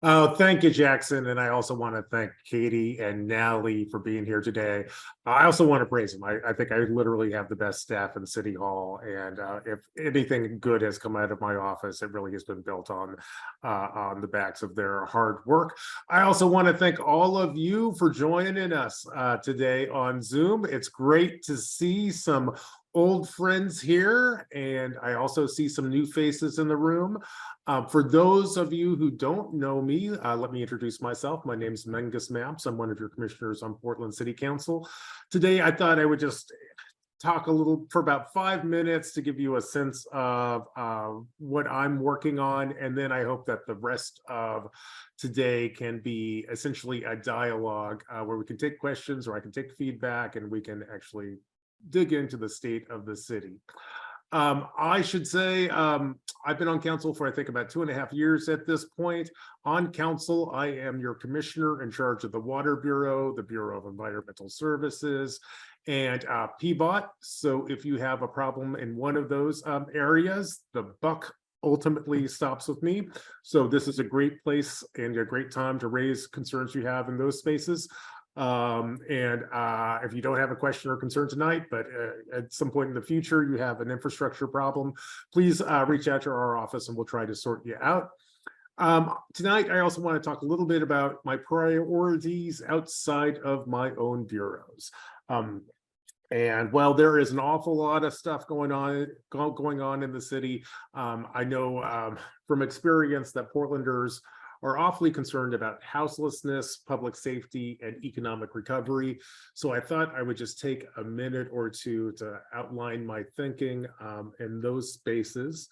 Oh, thank you, Jackson. And I also want to thank Katie and Natalie for being here today. I also want to praise them. I think I literally have the best staff in City Hall. And if anything good has come out of my office, it really has been built on the backs of their hard work. I also want to thank all of you for joining us today on Zoom. It's great to see some old friends here, and I also see some new faces in the room. For those of you who don't know me, let me introduce myself. My name is Mengus Maps. I'm one of your commissioners on Portland City Council. Today, I thought I would just talk a little for about 5 minutes to give you a sense of what I'm working on. And then I hope that the rest of today can be essentially a dialogue where we can take questions or I can take feedback and we can actually dig into the state of the city. I should say I've been on council for I think about 2.5 years at this point. On council, I am your commissioner in charge of the Water Bureau, the Bureau of Environmental Services, and PBOT. So if you have a problem in one of those areas, the buck ultimately stops with me. So this is a great place and a great time to raise concerns you have in those spaces. If you don't have a question or concern tonight, but at some point in the future, you have an infrastructure problem, please reach out to our office and we'll try to sort you out. Tonight, I also want to talk a little bit about my priorities outside of my own bureaus. And while there is an awful lot of stuff going on in the city, I know from experience that Portlanders are awfully concerned about houselessness, public safety, and economic recovery. So I thought I would just take a minute or two to outline my thinking in those spaces.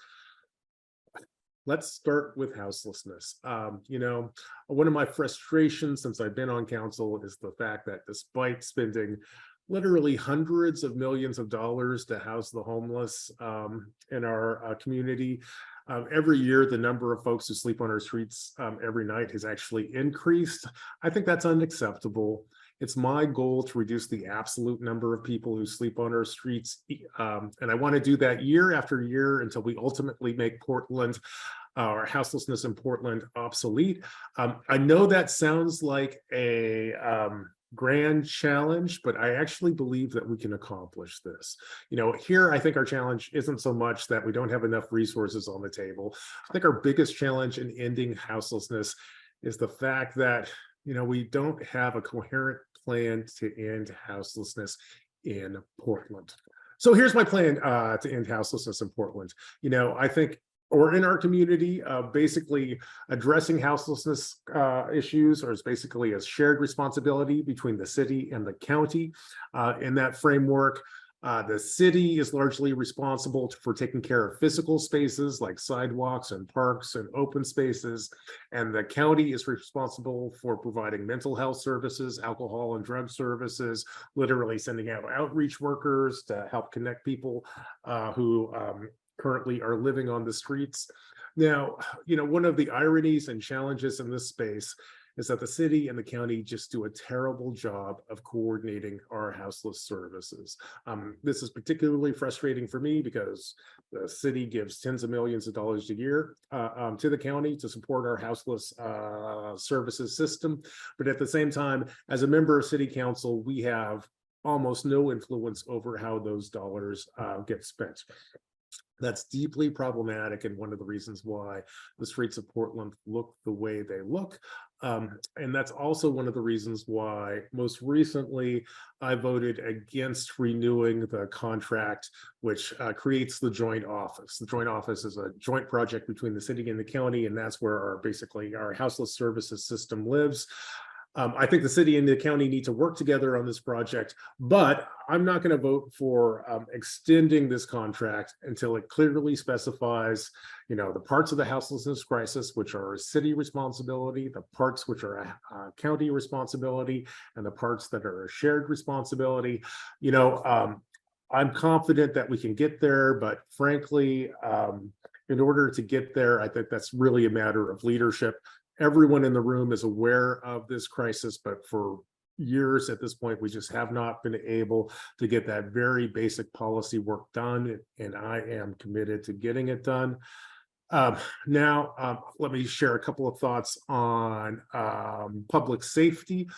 Let's start with houselessness. One of my frustrations since I've been on council is the fact that despite spending literally hundreds of millions of dollars to house the homeless in our community, every year, the number of folks who sleep on our streets every night has actually increased. I think that's unacceptable. It's my goal to reduce the absolute number of people who sleep on our streets. And I want to do that year after year until we ultimately make Portland, or houselessness in Portland, obsolete. I know that sounds like a grand challenge, but I actually believe that we can accomplish this. Here, I think our challenge isn't so much that we don't have enough resources on the table. I think our biggest challenge in ending houselessness is the fact that, we don't have a coherent plan to end houselessness in Portland. So here's my plan to end houselessness in Portland. I think or in our community, basically addressing houselessness issues or is basically a shared responsibility between the city and the county. In that framework, the city is largely responsible for taking care of physical spaces like sidewalks and parks and open spaces. And the county is responsible for providing mental health services, alcohol and drug services, literally sending out outreach workers to help connect people who currently are living on the streets. Now, one of the ironies and challenges in this space is that the city and the county just do a terrible job of coordinating our houseless services. This is particularly frustrating for me because the city gives tens of millions of dollars a year to the county to support our houseless services system. But at the same time, as a member of city council, we have almost no influence over how those dollars get spent. That's deeply problematic and one of the reasons why the streets of Portland look the way they look. And that's also one of the reasons why most recently I voted against renewing the contract, which creates the joint office. The joint office is a joint project between the city and the county, and that's where basically our houseless services system lives. I think the city and the county need to work together on this project, but I'm not going to vote for extending this contract until it clearly specifies, the parts of the houselessness crisis, which are a city responsibility, the parts which are a county responsibility, and the parts that are a shared responsibility. I'm confident that we can get there, but frankly, in order to get there, I think that's really a matter of leadership. Everyone in the room is aware of this crisis, but for years at this point, we just have not been able to get that very basic policy work done, and I am committed to getting it done. Let me share a couple of thoughts on public safety.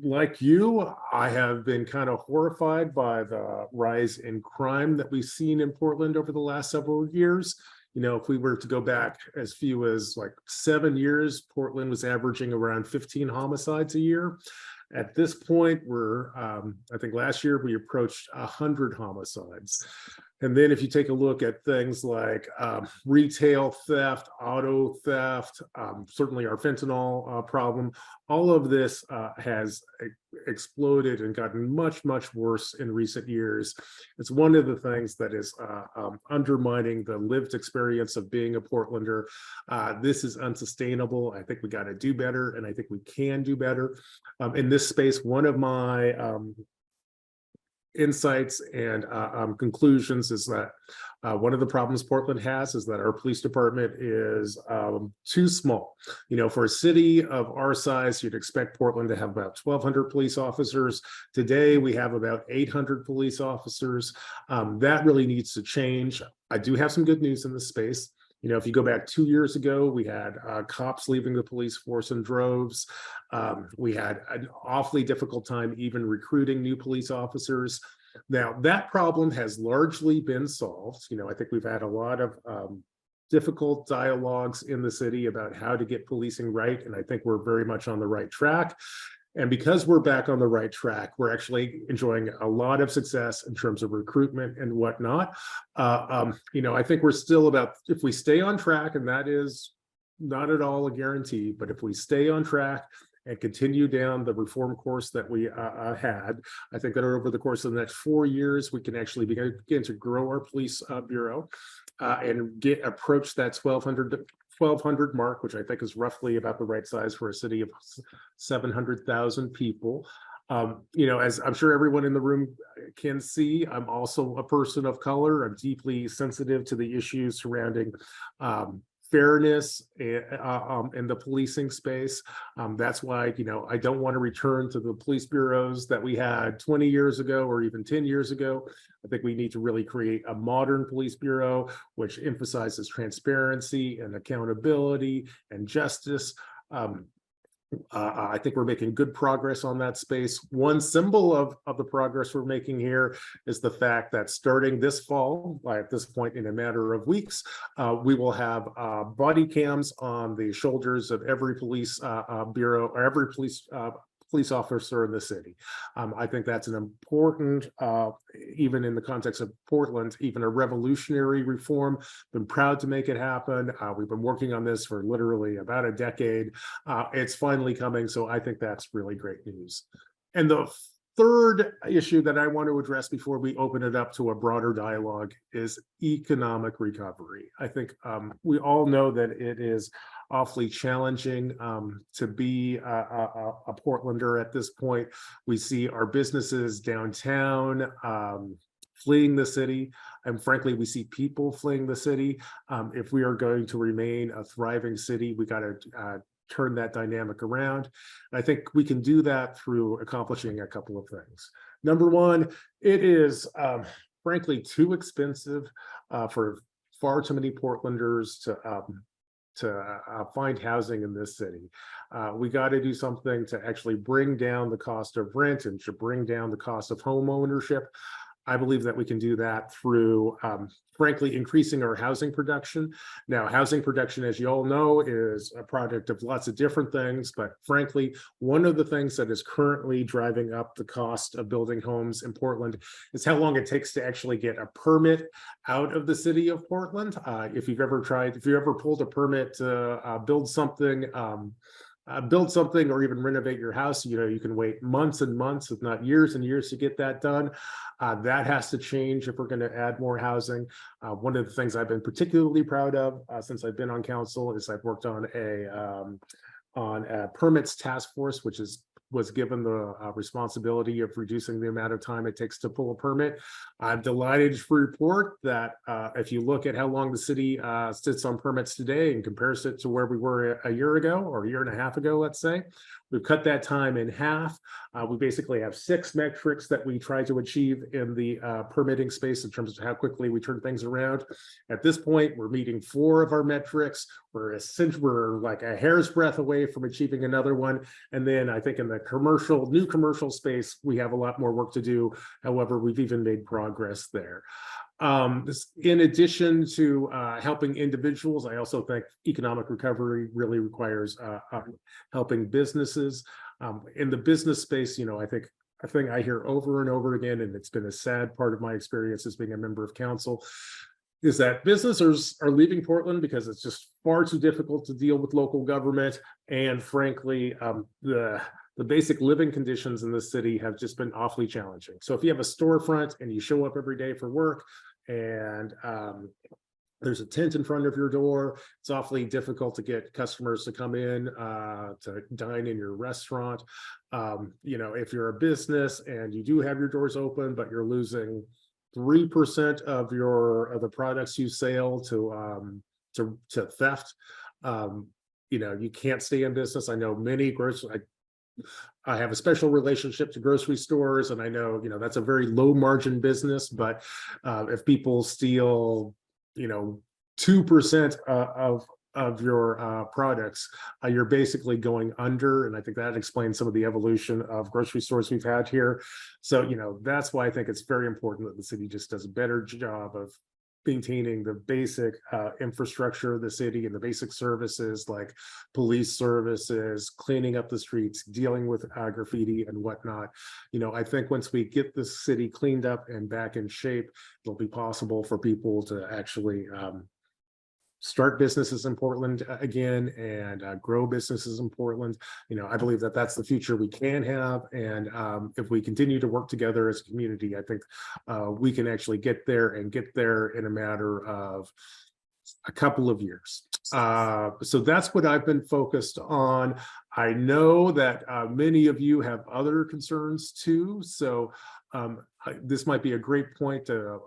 Like you, I have been kind of horrified by the rise in crime that we've seen in Portland over the last several years. You know, if we were to go back as few as like 7 years, Portland was averaging around 15 homicides a year. At this point, I think last year we approached 100 homicides. And then if you take a look at things like retail theft, auto theft, certainly our fentanyl problem, all of this has exploded and gotten much, much worse in recent years. It's one of the things that is undermining the lived experience of being a Portlander. This is unsustainable. I think we got to do better, and I think we can do better. In this space, one of my insights and conclusions is that one of the problems Portland has is that our police department is too small. You know, for a city of our size, you'd expect Portland to have about 1,200 police officers. Today, we have about 800 police officers. That really needs to change. I do have some good news in this space. You know, if you go back 2 years ago, we had cops leaving the police force in droves. We had an awfully difficult time even recruiting new police officers. Now, that problem has largely been solved. You know, I think we've had a lot of difficult dialogues in the city about how to get policing right, and I think we're very much on the right track. And because we're back on the right track, we're actually enjoying a lot of success in terms of recruitment and whatnot. You know, I think we're still about, if we stay on track, and that is not at all a guarantee, but if we stay on track and continue down the reform course that we had, I think that over the course of the next 4 years, we can actually begin to grow our police bureau and approach that 1,200 mark, which I think is roughly about the right size for a city of 700,000 people. You know, as I'm sure everyone in the room can see, I'm also a person of color. I'm deeply sensitive to the issues surrounding fairness in the policing space. That's why, you know, I don't want to return to the police bureaus that we had 20 years ago or even 10 years ago. I think we need to really create a modern police bureau, which emphasizes transparency and accountability and justice. I think we're making good progress on that space. One symbol of the progress we're making here is the fact that starting this fall, at this point in a matter of weeks, we will have body cams on the shoulders of every police bureau or every police officer in the city. I think that's an important, even in the context of Portland, even a revolutionary reform. Been proud to make it happen. We've been working on this for literally about a decade. It's finally coming, so I think that's really great news. And the third issue that I want to address before we open it up to a broader dialogue is economic recovery. I think we all know that it is awfully challenging to be a Portlander at this point. We see our businesses downtown fleeing the city, and frankly, we see people fleeing the city. If we are going to remain a thriving city, we got to turn that dynamic around. And I think we can do that through accomplishing a couple of things. Number one, it is frankly too expensive for far too many Portlanders to find housing in this city. We got to do something to actually bring down the cost of rent and to bring down the cost of home ownership. I believe that we can do that through, frankly, increasing our housing production. Now, housing production, as you all know, is a product of lots of different things, but frankly, one of the things that is currently driving up the cost of building homes in Portland is how long it takes to actually get a permit out of the city of Portland. If you've ever pulled a permit to build something or even renovate your house, you know, you can wait months and months, if not years and years, to get that done. That has to change if we're going to add more housing. One of the things I've been particularly proud of since I've been on council is I've worked on a permits task force, which was given the responsibility of reducing the amount of time it takes to pull a permit. I'm delighted to report that if you look at how long the city sits on permits today and compares it to where we were a year ago or a year and a half ago, let's say, We've cut that time in half. We basically have 6 metrics that we try to achieve in the permitting space in terms of how quickly we turn things around. At this point, we're meeting 4 of our metrics. We're like a hair's breadth away from achieving another one. And then I think in the new commercial space, we have a lot more work to do. However, we've even made progress there. In addition to helping individuals, I also think economic recovery really requires helping businesses. In the business space, I think a thing I hear over and over again, and it's been a sad part of my experience as being a member of council, is that businesses are leaving Portland because it's just far too difficult to deal with local government. And frankly, the basic living conditions in the city have just been awfully challenging. So if you have a storefront and you show up every day for work and there's a tent in front of your door, it's awfully difficult to get customers to come in to dine in your restaurant. If you're a business and you do have your doors open, but you're losing 3% of the products you sell to theft, you can't stay in business. I know many I have a special relationship to grocery stores, and I know, that's a very low margin business, but if people steal, 2% of your products, you're basically going under. And I think that explains some of the evolution of grocery stores we've had here. So, that's why I think it's very important that the city just does a better job of maintaining the basic infrastructure of the city and the basic services like police services, cleaning up the streets, dealing with graffiti and whatnot. I think once we get the city cleaned up and back in shape, it'll be possible for people to actually start businesses in Portland again and grow businesses in Portland. I believe that that's the future we can have. And if we continue to work together as a community, I think we can actually get there in a matter of a couple of years. So that's what I've been focused on. I know that many of you have other concerns too. So this might be a great point to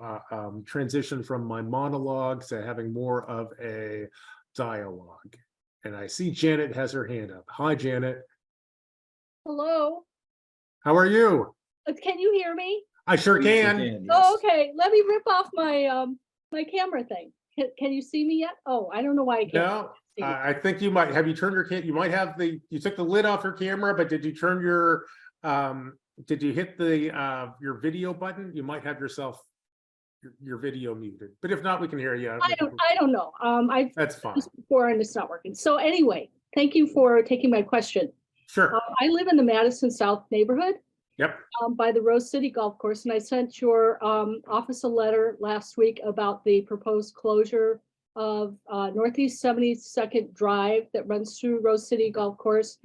transition from my monologue to having more of a dialogue. And I see Janet has her hand up. Hi, Janet. Hello. How are you? Can you hear me? I sure can. Yes. Oh, okay. Let me rip off my my camera thing. Can you see me yet? Oh, I don't know why I can't. No, I think you might have. You turned your camera. You might have you took the lid off your camera, but did you turn your did you hit the your video button? You might have your video muted, but if not, we can hear you. I don't know. That's fine. Before and it's not working. So anyway, thank you for taking my question. Sure. I live in the Madison South neighborhood. Yep. By the Rose City Golf Course, and I sent your office a letter last week about the proposed closure of Northeast 72nd Drive that runs through Rose City Golf Course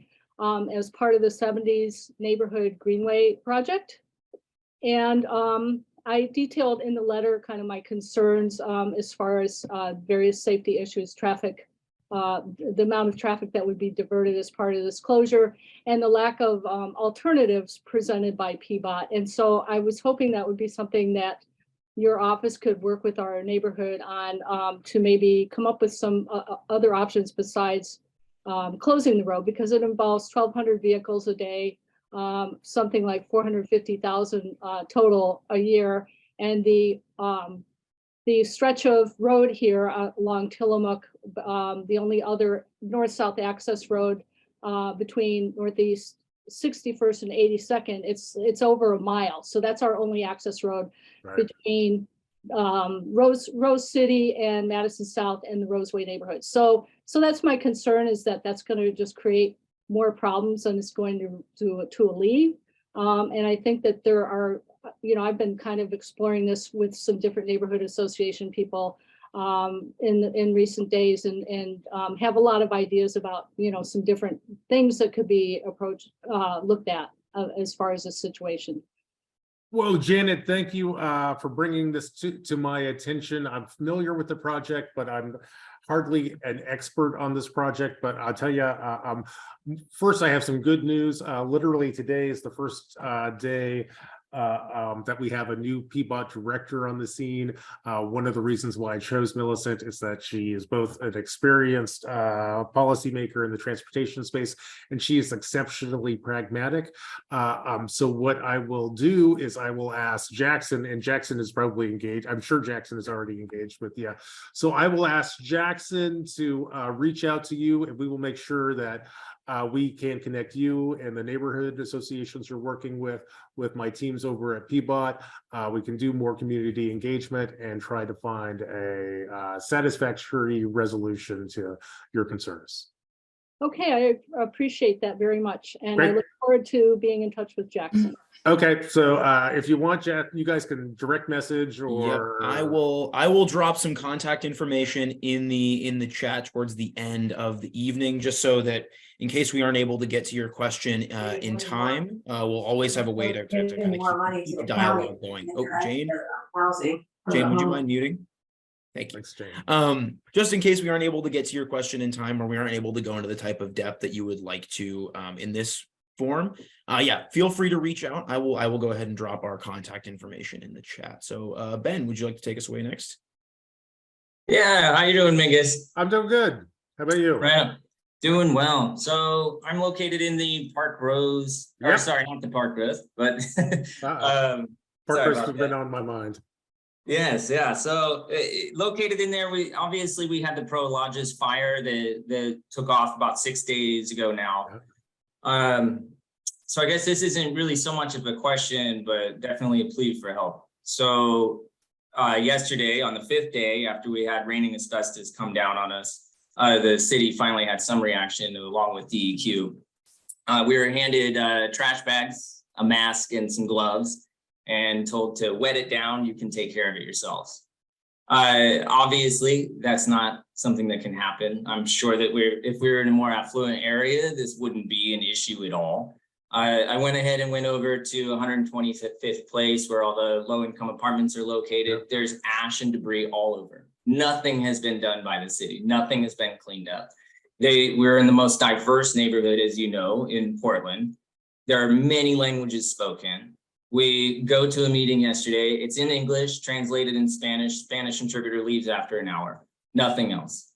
as part of the 70s Neighborhood Greenway project. And I detailed in the letter kind of my concerns as far as various safety issues, traffic, the amount of traffic that would be diverted as part of this closure, and the lack of alternatives presented by PBOT. And so I was hoping that would be something that your office could work with our neighborhood on to maybe come up with some other options besides closing the road, because it involves 1,200 vehicles a day, something like 450,000 total a year. And the stretch of road here along Tillamook, the only other north-south access road between Northeast 61st and 82nd, it's over a mile. So that's our only access road between Rose City and Madison South and the Roseway neighborhood. So that's my concern, is that that's going to just create more problems than it's going to alleviate. And I think that there are, I've been kind of exploring this with some different neighborhood association people in recent days, and have a lot of ideas about, some different things that could be looked at as far as this situation. Well, Janet, thank you for bringing this to my attention. I'm familiar with the project, but I'm hardly an expert on this project. But I'll tell you, first, I have some good news. Literally today is the first day that we have a new PBOT director on the scene. One of the reasons why I chose Millicent is that she is both an experienced policymaker in the transportation space, and she is exceptionally pragmatic. So what I will do is I will ask Jackson, and Jackson is probably engaged. I'm sure Jackson is already engaged with you. So I will ask Jackson to reach out to you, and we will make sure that we can connect you and the neighborhood associations you're working with my teams over at PBOT. We can do more community engagement and try to find a satisfactory resolution to your concerns. Okay, I appreciate that very much, and I Great. look forward to being in touch with Jackson. Okay, so if you want, Jack, you guys can direct message or Yep, I will drop some contact information in the chat towards the end of the evening, just so that in case we aren't able to get to your question in time, we'll always have a way to kind of keep the dialogue going. Oh, Jane, would you mind muting? Thank you. Thanks, Jane. Just in case we aren't able to get to your question in time, or we aren't able to go into the type of depth that you would like to in this form, yeah, feel free to reach out. I will go ahead and drop our contact information in the chat. So Ben, would you like to take us away next? Yeah, how you doing, Mingus? I'm doing good. How about you? Right, doing well. So I'm located in the Park Rose, or Yep. sorry, not the Park Rose, but Park sorry Rose about has been that. on my mind. Yes, yeah. So located in there, we had the Prologis fire that took off about 6 days ago now. So I guess this isn't really so much of a question, but definitely a plea for help. So yesterday, on the 5th day after we had raining asbestos come down on us, the city finally had some reaction along with DEQ. We were handed trash bags, a mask, and some gloves, and told to wet it down. You can take care of it yourselves. Obviously, that's not something that can happen. I'm sure that if we were in a more affluent area, this wouldn't be an issue at all. I went ahead and went over to 125th Place, where all the low-income apartments are located. Yep. There's ash and debris all over. Nothing has been done by the city. Nothing has been cleaned up. We're in the most diverse neighborhood, as you know, in Portland. There are many languages spoken. We go to a meeting yesterday. It's in English, translated in Spanish. Spanish interpreter leaves after an hour. Nothing else.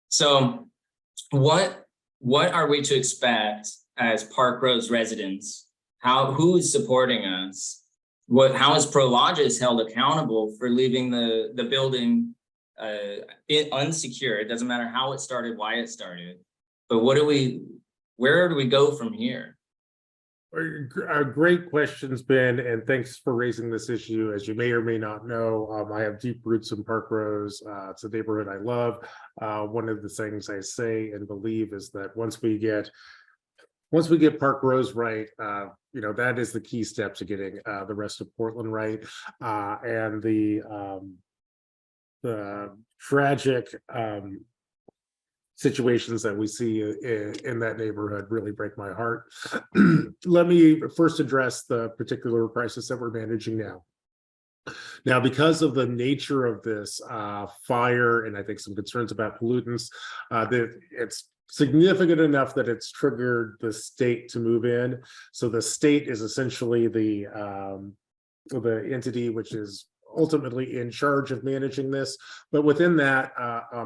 So what are we to expect as Park Rose residents? Who is supporting us? How is Prologis held accountable for leaving the building unsecured? It doesn't matter how it started, why it started, but where do we go from here? Great questions, Ben, and thanks for raising this issue. As you may or may not know, I have deep roots in Park Rose. It's a neighborhood I love. One of the things I say and believe is that once we get Park Rose right, that is the key step to getting the rest of Portland right. And the tragic situations that we see in that neighborhood really break my heart. Let me first address the particular crisis that we're managing now. Now, because of the nature of this fire, and I think some concerns about pollutants, that it's significant enough that it's triggered the state to move in. So the state is essentially the entity which is ultimately in charge of managing this, but within that,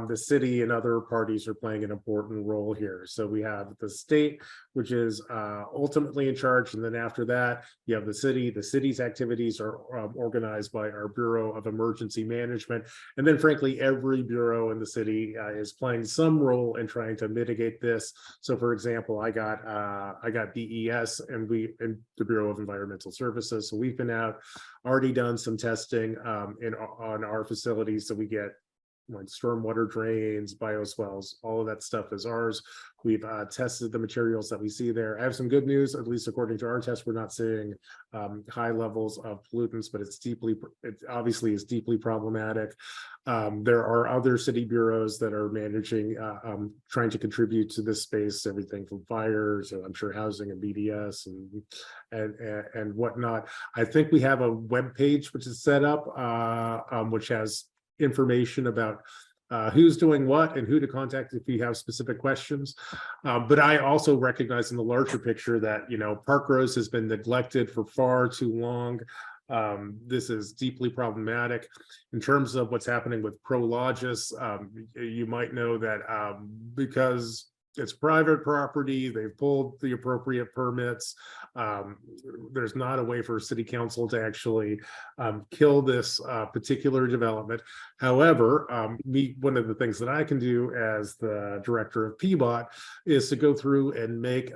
the city and other parties are playing an important role here. So we have the state, which is ultimately in charge, and then after that, you have the city. The city's activities are organized by our Bureau of Emergency Management, and then frankly, every bureau in the city is playing some role in trying to mitigate this. So, for example, I got BES and the Bureau of Environmental Services. So we've been out, already done some testing on our facilities, so we get like stormwater drains, bioswales, all of that stuff is ours. We've tested the materials that we see there. I have some good news, at least according to our test, we're not seeing high levels of pollutants, but it obviously is deeply problematic. There are other city bureaus that are managing, trying to contribute to this space, everything from fires, I'm sure housing and BDS and whatnot. I think we have a web page which is set up, which has information about who's doing what and who to contact if you have specific questions. But I also recognize in the larger picture that, Park Rose has been neglected for far too long. This is deeply problematic in terms of what's happening with Prologis. You might know that because it's private property, they've pulled the appropriate permits. There's not a way for city council to actually kill this particular development. However, one of the things that I can do as the director of PBOT is to go through and make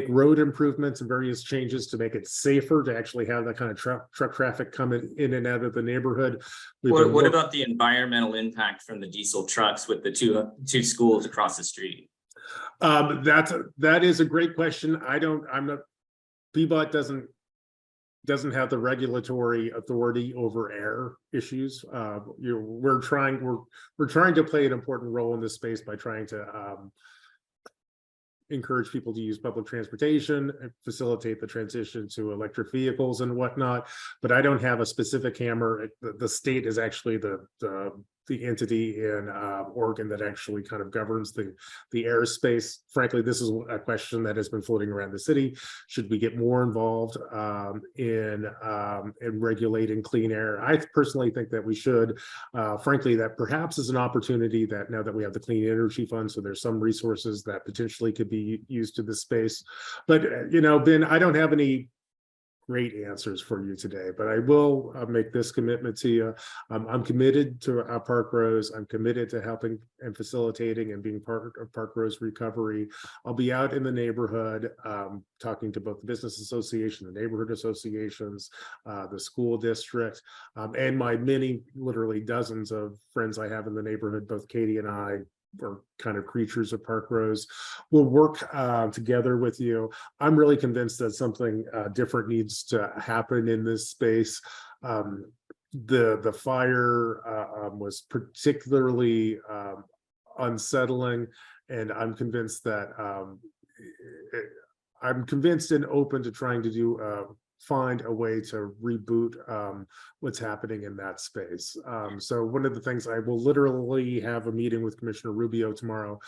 road improvements and various changes to make it safer to actually have that kind of truck traffic coming in and out of the neighborhood. What about the environmental impact from the diesel trucks with the two schools across the street? That is a great question. PBOT doesn't have the regulatory authority over air issues. We're trying to play an important role in this space by trying to encourage people to use public transportation and facilitate the transition to electric vehicles and whatnot. But I don't have a specific hammer. The state is actually the entity in Oregon that actually kind of governs the airspace. Frankly, this is a question that has been floating around the city. Should we get more involved in regulating clean air? I personally think that we should. Frankly, that perhaps is an opportunity that now that we have the Clean Energy Fund, so there's some resources that potentially could be used to this space. But Ben, I don't have any great answers for you today, but I will make this commitment to you. I'm committed to Park Rose. I'm committed to helping and facilitating and being part of Park Rose recovery. I'll be out in the neighborhood talking to both the business association, the neighborhood associations, the school district, and my many, literally dozens of friends I have in the neighborhood. Both Katie and I are kind of creatures of Park Rose. We'll work together with you. I'm really convinced that something different needs to happen in this space. The fire was particularly unsettling, and I'm convinced and open to trying to find a way to reboot what's happening in that space. So one of the things, I will literally have a meeting with Commissioner Rubio tomorrow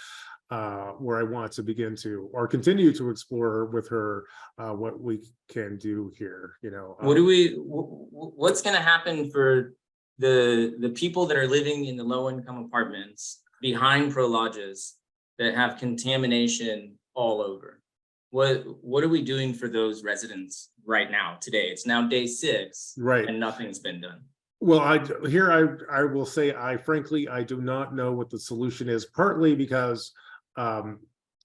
where I want to begin to, or continue to explore with her what we can do here. What's going to happen for the people that are living in the low income apartments behind Prologis that have contamination all over? What are we doing for those residents right now, today? It's now day 6, right, and nothing's been done. Well, I will say, frankly, I do not know what the solution is, partly because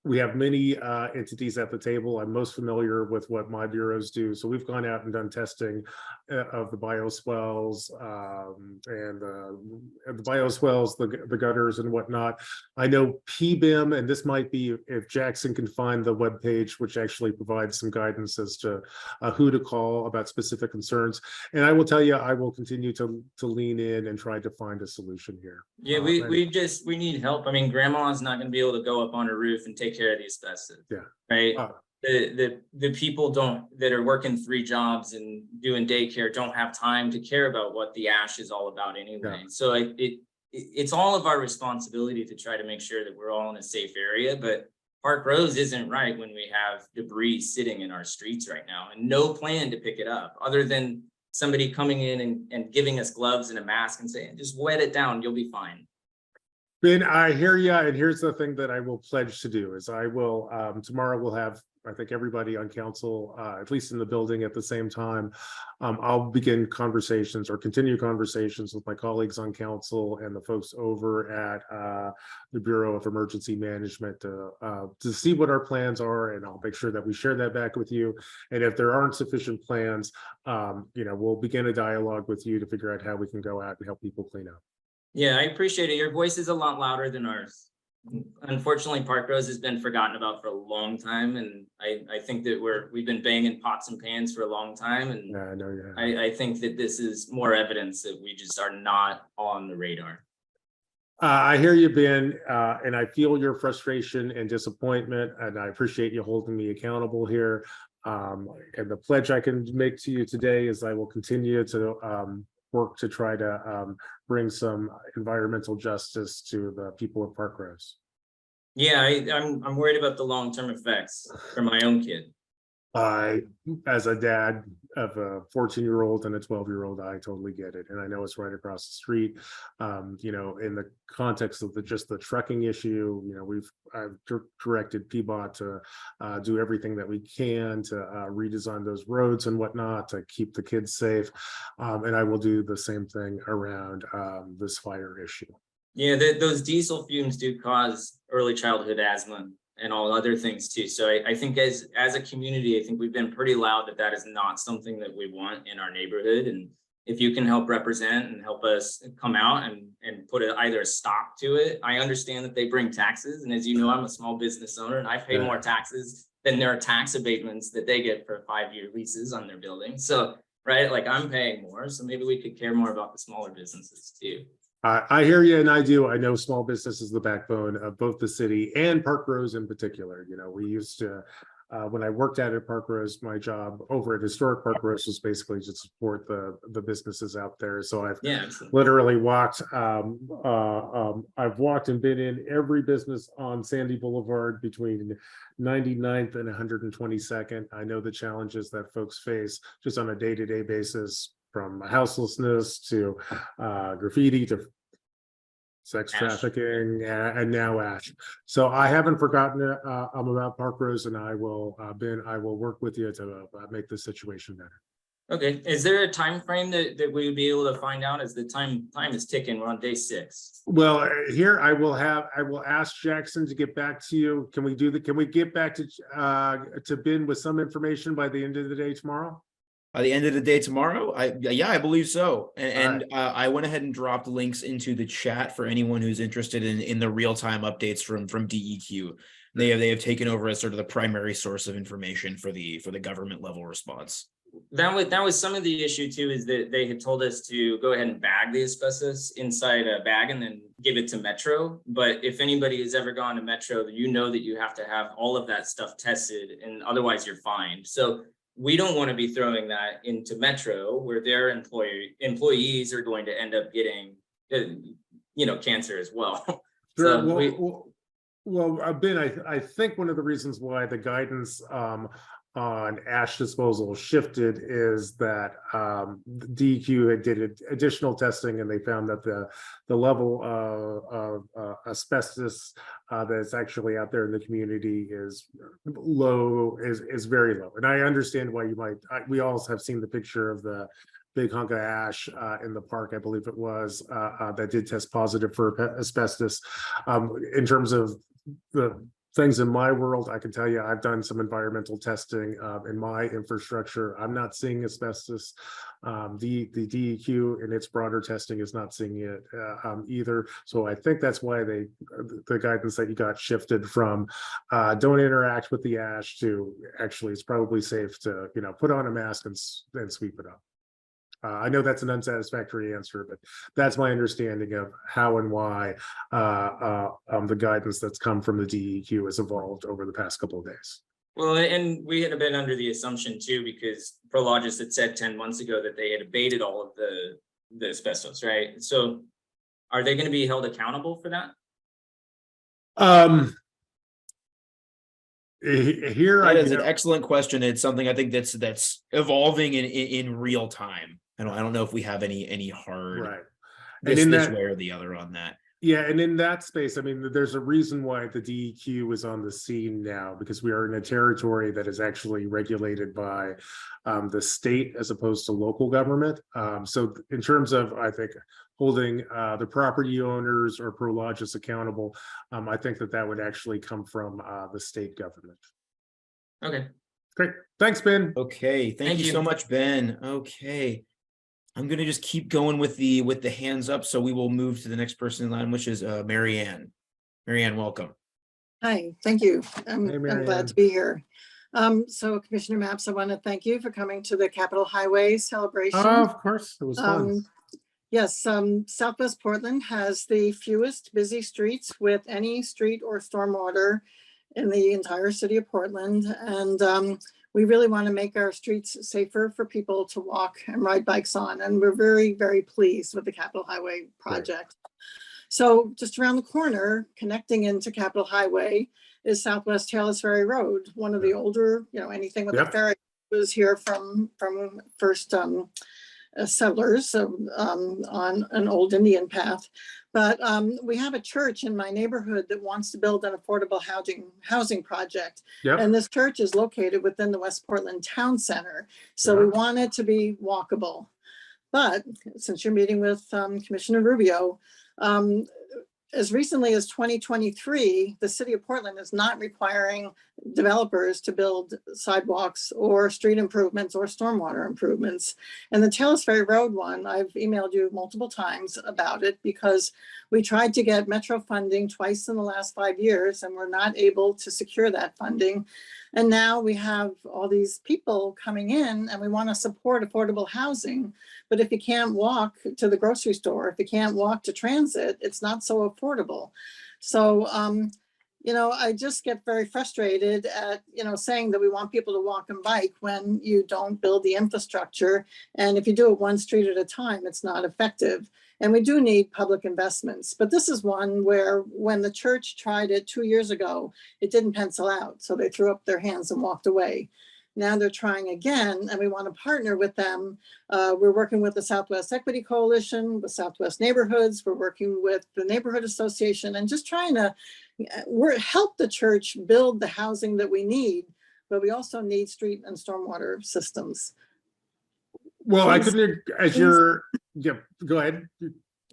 we have many entities at the table. I'm most familiar with what my bureaus do. So we've gone out and done testing of the bioswales and the bioswales, the gutters and whatnot. I know PBIM, and this might be, if Jackson can find the webpage, which actually provides some guidance as to who to call about specific concerns. And I will tell you, I will continue to lean in and try to find a solution here. Yeah, we need help. I mean, grandma's not going to be able to go up on her roof and take care of the asbestos. Yeah. Right. The people that are working 3 jobs and doing daycare don't have time to care about what the ash is all about anyway. Yeah. So it's all of our responsibility to try to make sure that we're all in a safe area. But Park Rose isn't right when we have debris sitting in our streets right now and no plan to pick it up other than somebody coming in and giving us gloves and a mask and saying, just wet it down, you'll be fine. Ben, I hear you. And here's the thing that I will pledge to do is I will, tomorrow we'll have, I think, everybody on council, at least in the building at the same time. I'll begin conversations or continue conversations with my colleagues on council and the folks over at the Bureau of Emergency Management to see what our plans are. And I'll make sure that we share that back with you. And if there aren't sufficient plans, we'll begin a dialogue with you to figure out how we can go out and help people clean up. Yeah, I appreciate it. Your voice is a lot louder than ours. Unfortunately, Park Rose has been forgotten about for a long time, and I think that we've been banging pots and pans for a long time, and Yeah, I know. Yeah. I think that this is more evidence that we just are not on the radar. I hear you, Ben, and I feel your frustration and disappointment, and I appreciate you holding me accountable here. And the pledge I can make to you today is I will continue to work to try to bring some environmental justice to the people of Parkrose. Yeah, I'm worried about the long-term effects for my own kid. As a dad of a 14-year-old and a 12-year-old, I totally get it. And I know it's right across the street. You know, in the context of just the trucking issue, you know, I've directed PBOT to do everything that we can to redesign those roads and whatnot to keep the kids safe. And I will do the same thing around this fire issue. Yeah, those diesel fumes do cause early childhood asthma and all other things too. So I think as a community, I think we've been pretty loud that is not something that we want in our neighborhood. And if you can help represent and help us come out and put either a stop to it. I understand that they bring taxes. And as you know, I'm a small business owner and I pay more taxes than there are tax abatements that they get for 5-year leases on their building. So, right, like I'm paying more. So maybe we could care more about the smaller businesses too. I hear you, and I do. I know small business is the backbone of both the city and Parkrose in particular. You know, we used to, when I worked at Parkrose, my job over at Historic Parkrose was basically to support the businesses out there. So I've literally walked. I've walked and been in every business on Sandy Boulevard between 99th and 122nd. I know the challenges that folks face just on a day-to-day basis, from houselessness to graffiti to sex trafficking and now ash. So I haven't forgotten about Parkrose, and I will work with you to make the situation better. Okay, is there a time frame that we would be able to find out as the time is ticking? We're on day 6. Well, here I will ask Jackson to get back to you. Can we get back to Ben with some information by the end of the day tomorrow? By the end of the day tomorrow? I believe so. And I went ahead and dropped links into the chat for anyone who's interested in the real-time updates from DEQ. They have taken over as sort of the primary source of information for the government level response. That was some of the issue too, is that they had told us to go ahead and bag the asbestos inside a bag and then give it to Metro. But if anybody has ever gone to Metro, you know that you have to have all of that stuff tested, and otherwise you're fined. So we don't want to be throwing that into Metro where their employees are going to end up getting, cancer as well. Sure. So Ben, I think one of the reasons why the guidance on ash disposal shifted is that DEQ did additional testing, and they found that the level of asbestos that's actually out there in the community is very low. And I understand why we all have seen the picture of the big hunk of ash in the park, I believe it was, that did test positive for asbestos. In terms of the things in my world, I can tell you I've done some environmental testing in my infrastructure. I'm not seeing asbestos. The DEQ in its broader testing is not seeing it either. So I think that's why the guidance that you got shifted from don't interact with the ash to actually it's probably safe to put on a mask and sweep it up. I know that's an unsatisfactory answer, but that's my understanding of how and why the guidance that's come from the DEQ has evolved over the past couple of days. Well, and we had been under the assumption too, because Prologis had said 10 months ago that they had abated all of the asbestos, right? So are they going to be held accountable for that? That is an excellent question. It's something I think that's evolving in real time. I don't know if we have any hard this way or the other on that. Yeah, and in that space, I mean, there's a reason why the DEQ is on the scene now, because we are in a territory that is actually regulated by the state as opposed to local government. So in terms of, I think, holding the property owners or Prologis accountable, I think that would actually come from the state government. Okay. Great. Thanks, Ben. Okay. Thank you so much, Ben. Okay. I'm going to just keep going with the hands up. So we will move to the next person in line, which is Mary Ann. Mary Ann, welcome. Hi, thank you. I'm Mary glad Ann. to be here. So Commissioner Mapps, I want to thank you for coming to the Capitol Highway celebration. Of course, it was fun. Yes, Southwest Portland has the fewest busy streets with any street or stormwater in the entire city of Portland. And we really want to make our streets safer for people to walk and ride bikes on. And we're very, very pleased with the Capitol Highway project. So just around the corner, connecting into Capitol Highway, is Southwest Taylor's Ferry Road, one of the older, anything with a ferry was here from first settlers on an old Indian path. But we have a church in my neighborhood that wants to build an affordable housing project. Yep. And this church is located within the West Portland Town Center. So we want it to be walkable. But since you're meeting with Commissioner Rubio, as recently as 2023, the city of Portland is not requiring developers to build sidewalks or street improvements or stormwater improvements. And the Taylor's Ferry Road one, I've emailed you multiple times about it because we tried to get Metro funding twice in the last 5 years and we're not able to secure that funding. And now we have all these people coming in and we want to support affordable housing. But if you can't walk to the grocery store, if you can't walk to transit, it's not so affordable. So, I just get very frustrated at, saying that we want people to walk and bike when you don't build the infrastructure. And if you do it one street at a time, it's not effective. And we do need public investments. But this is one where when the church tried it 2 years ago, it didn't pencil out. So they threw up their hands and walked away. Now they're trying again, and we want to partner with them. We're working with the Southwest Equity Coalition, with Southwest Neighborhoods. We're working with the Neighborhood Association and just trying to help the church build the housing that we need, but we also need street and stormwater systems. Well, I couldn't, go ahead.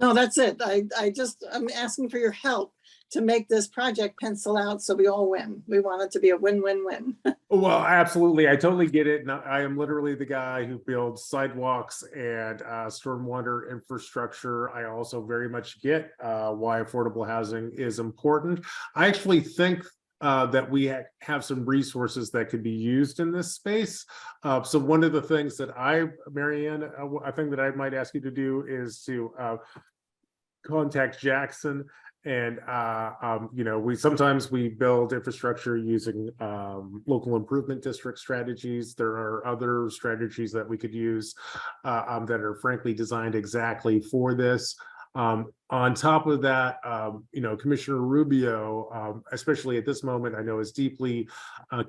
No, that's it. I'm asking for your help to make this project pencil out so we all win. We want it to be a win-win-win. Well, absolutely. I totally get it. And I am literally the guy who builds sidewalks and stormwater infrastructure. I also very much get why affordable housing is important. I actually think that we have some resources that could be used in this space. So one of the things that Marianne, I think that I might ask you to do is to contact Jackson. And we sometimes build infrastructure using local improvement district strategies. There are other strategies that we could use that are frankly designed exactly for this. On top of that, Commissioner Rubio, especially at this moment, I know is deeply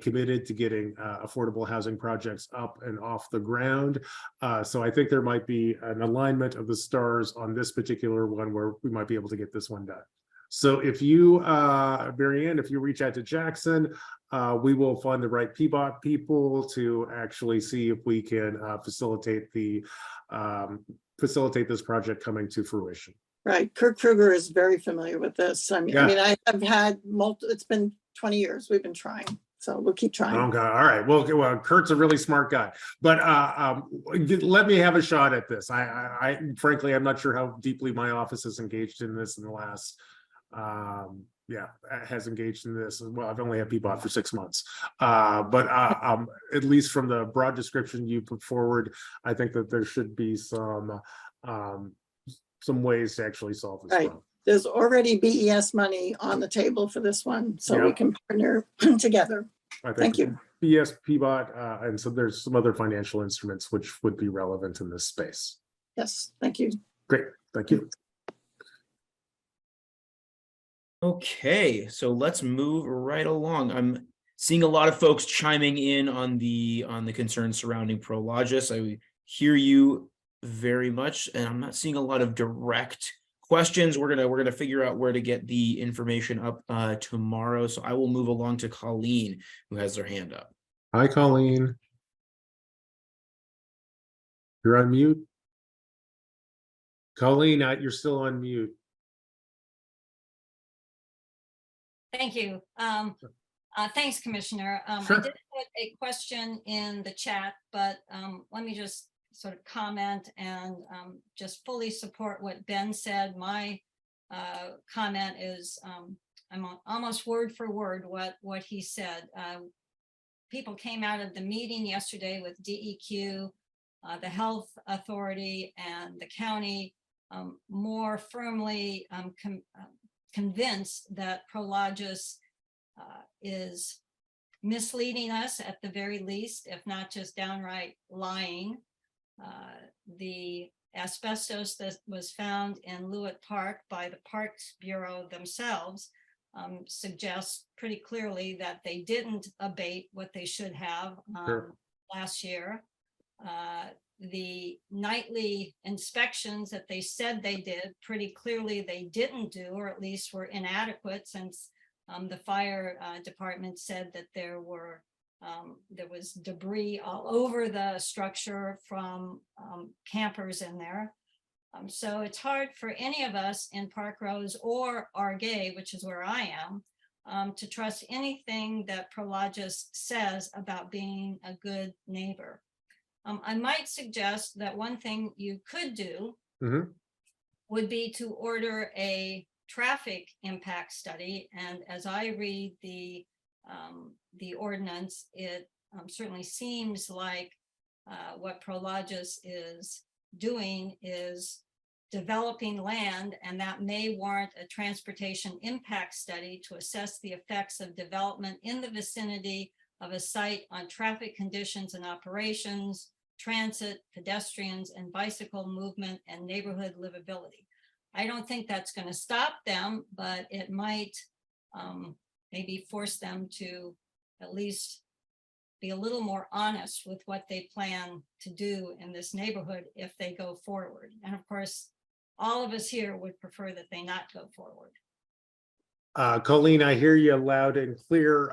committed to getting affordable housing projects up and off the ground. So I think there might be an alignment of the stars on this particular one where we might be able to get this one done. So if you, Marianne, if you reach out to Jackson, we will find the right PBOT people to actually see if we can facilitate this project coming to fruition. Right. Kirk Kruger is very familiar with this. I have had it's been 20 years we've been trying. So we'll keep trying. Okay. All right. Well, Kurt's a really smart guy, but let me have a shot at this. I frankly, I'm not sure how deeply my office is engaged in this in the last has engaged in this. Well, I've only had PBOT for 6 months, but at least from the broad description you put forward, I think that there should be some ways to actually solve this problem. There's already BES money on the table for this one, so we can partner together. Thank you. BES, PBOT, and so there's some other financial instruments which would be relevant in this space. Yes, thank you. Great, thank you. Okay, so let's move right along. I'm seeing a lot of folks chiming in on the concerns surrounding Prologis. I hear you very much, and I'm not seeing a lot of direct questions. We're gonna figure out where to get the information up tomorrow. So I will move along to Colleen, who has their hand up. Hi, Colleen. You're on mute. Colleen, you're still on mute. Thank you. Thanks, Commissioner. Sure. I did put a question in the chat, but let me just sort of comment and just fully support what Ben said. My comment is I'm almost word for word what he said. People came out of the meeting yesterday with DEQ, the health authority, and the county more firmly convinced that Prologis is misleading us at the very least, if not just downright lying. The asbestos that was found in Lewitt Park by the Parks Bureau themselves suggests pretty clearly that they didn't abate what they should have Sure. last year. The nightly inspections that they said they did, pretty clearly they didn't do, or at least were inadequate, since the fire department said that there was debris all over the structure from campers in there. So it's hard for any of us in Park Rose or Argay, which is where I am, to trust anything that Prologis says about being a good neighbor. I might suggest that one thing you could do Mhm. would be to order a traffic impact study. And as I read the ordinance, it certainly seems like what Prologis is doing is developing land, and that may warrant a transportation impact study to assess the effects of development in the vicinity of a site on traffic conditions and operations, transit, pedestrians, and bicycle movement, and neighborhood livability. I don't think that's going to stop them, but it might maybe force them to at least be a little more honest with what they plan to do in this neighborhood if they go forward. And of course, all of us here would prefer that they not go forward. Colleen, I hear you loud and clear.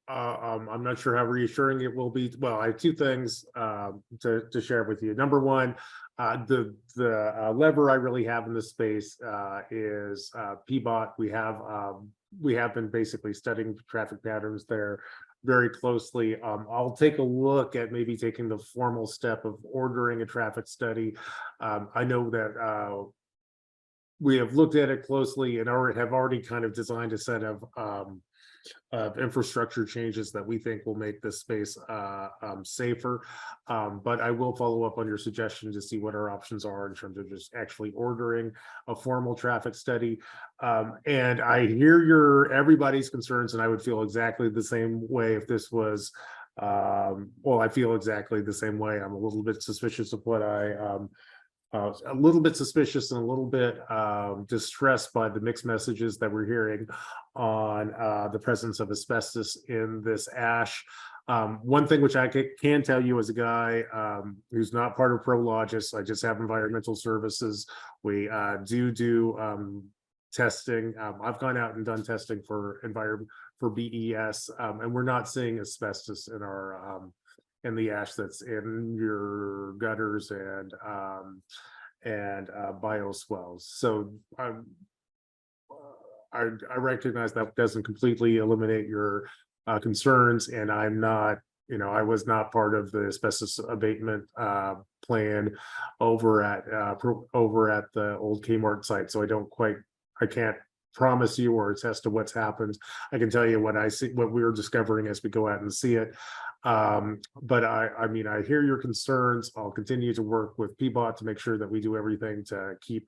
I'm not sure how reassuring it will be. Well, I have two things to share with you. Number one, the lever I really have in this space is PBOT. We have been basically studying traffic patterns there very closely. I'll take a look at maybe taking the formal step of ordering a traffic study. I know that we have looked at it closely and have already kind of designed a set of infrastructure changes that we think will make this space safer. But I will follow up on your suggestion to see what our options are in terms of just actually ordering a formal traffic study. And I hear everybody's concerns, and I would feel exactly the same way if this was, well, I feel exactly the same way. I'm a little bit suspicious of what a little bit suspicious and a little bit distressed by the mixed messages that we're hearing on the presence of asbestos in this ash. One thing which I can tell you as a guy who's not part of Prologis, I just have environmental services. We do testing. I've gone out and done testing for BES, and we're not seeing asbestos in our in the ash that's in your gutters and bioswales. So I recognize that doesn't completely eliminate your concerns, and I'm not, I was not part of the asbestos abatement plan over at the old Kmart site, so I can't promise you or attest to what's happened. I can tell you what I see, what we're discovering as we go out and see it. But I mean, I hear your concerns. I'll continue to work with PBOT to make sure that we do everything to keep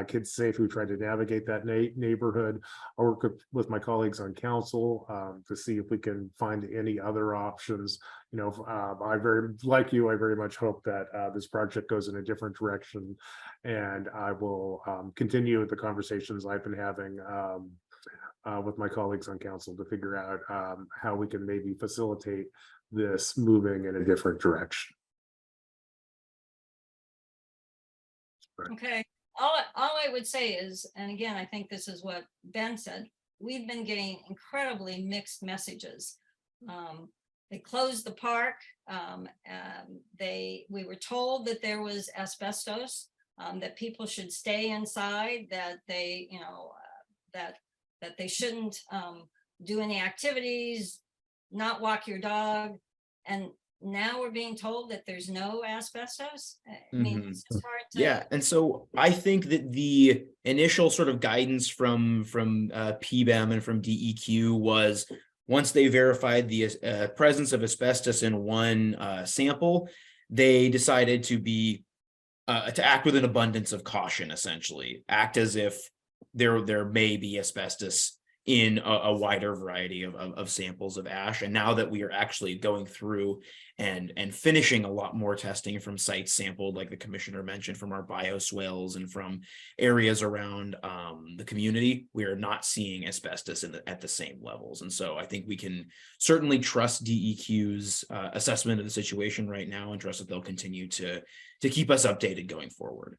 kids safe who try to navigate that neighborhood. I'll work with my colleagues on council to see if we can find any other options. I very much hope that this project goes in a different direction, and I will continue the conversations I've been having with my colleagues on council to figure out how we can maybe facilitate this moving in a different direction. Okay, all I would say is, and again, I think this is what Ben said, we've been getting incredibly mixed messages. They closed the park. We were told that there was asbestos, that people should stay inside, that they, that they shouldn't do any activities, not walk your dog. And now we're being told that there's no asbestos. I mean, it's just hard to. Yeah, and so I think that the initial sort of guidance from PBEM and from DEQ was, once they verified the presence of asbestos in one sample, they decided to act with an abundance of caution, essentially act as if there may be asbestos in a wider variety of samples of ash. And now that we are actually going through and finishing a lot more testing from sites sampled, like the commissioner mentioned, from our bioswales and from areas around the community, we are not seeing asbestos at the same levels. And so I think we can certainly trust DEQ's assessment of the situation right now, and trust that they'll continue to keep us updated going forward.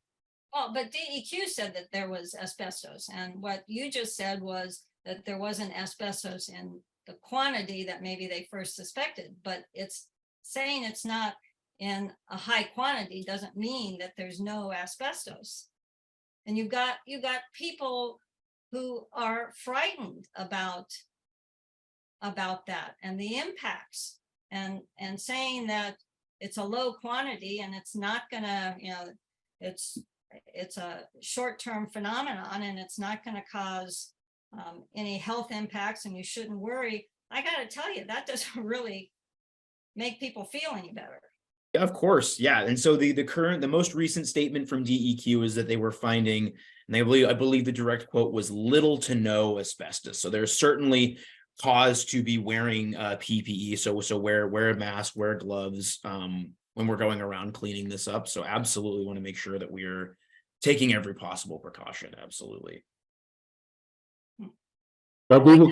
Well, but DEQ said that there was asbestos, and what you just said was that there wasn't asbestos in the quantity that maybe they first suspected, but it's saying it's not in a high quantity doesn't mean that there's no asbestos. And you've got people who are frightened about that and the impacts, and saying that it's a low quantity and it's not gonna, it's a short-term phenomenon and it's not going to cause any health impacts and you shouldn't worry. I got to tell you, that doesn't really make people feel any better. Yeah, of course. Yeah. And so the most recent statement from DEQ is that they were finding, and I believe the direct quote was little to no asbestos. So there's certainly cause to be wearing PPE. So wear a mask, wear gloves when we're going around cleaning this up. So absolutely want to make sure that we're taking every possible precaution. Absolutely. But we will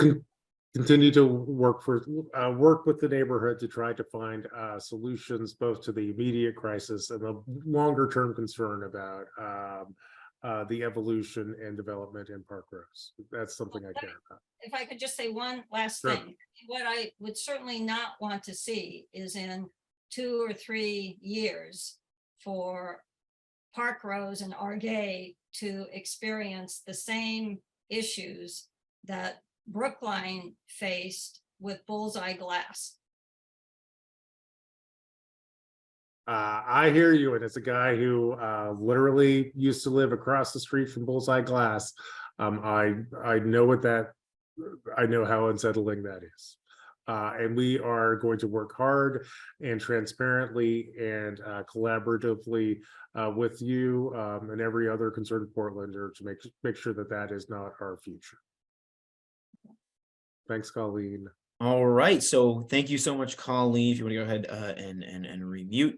continue to work with the neighborhood to try to find solutions both to the immediate crisis and the longer term concern about the evolution and development in Park Rose. That's something I care about. If I could just say one last Sure. thing, what I would certainly not want to see is in 2 or 3 years for Park Rose and Arguez to experience the same issues that Brookline faced with Bullseye Glass. I hear you, and as a guy who literally used to live across the street from Bullseye Glass, I know how unsettling that is. And we are going to work hard and transparently and collaboratively with you and every other concerned Portlander to make sure that that is not our future. Thanks, Colleen. All right. So thank you so much, Colleen. If you want to go ahead and remute.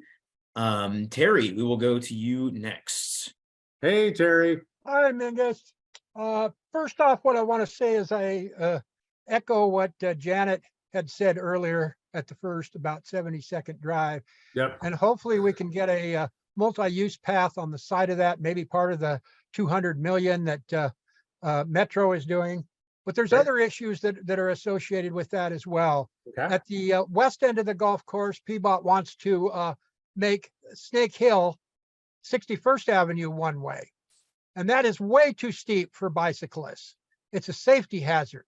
Terry, we will go to you next. Hey, Terry. Hi, Mingus. First off, what I want to say is I echo what Janet had said earlier at the first about 72nd Drive. Yep. And hopefully we can get a multi-use path on the side of that, maybe part of the 200 million that Metro is doing. But there's Okay. other issues that are associated with that as well. Okay. At the west end of the golf course, PBOT wants to make Snake Hill 61st Avenue one way. And that is way too steep for bicyclists. It's a safety hazard.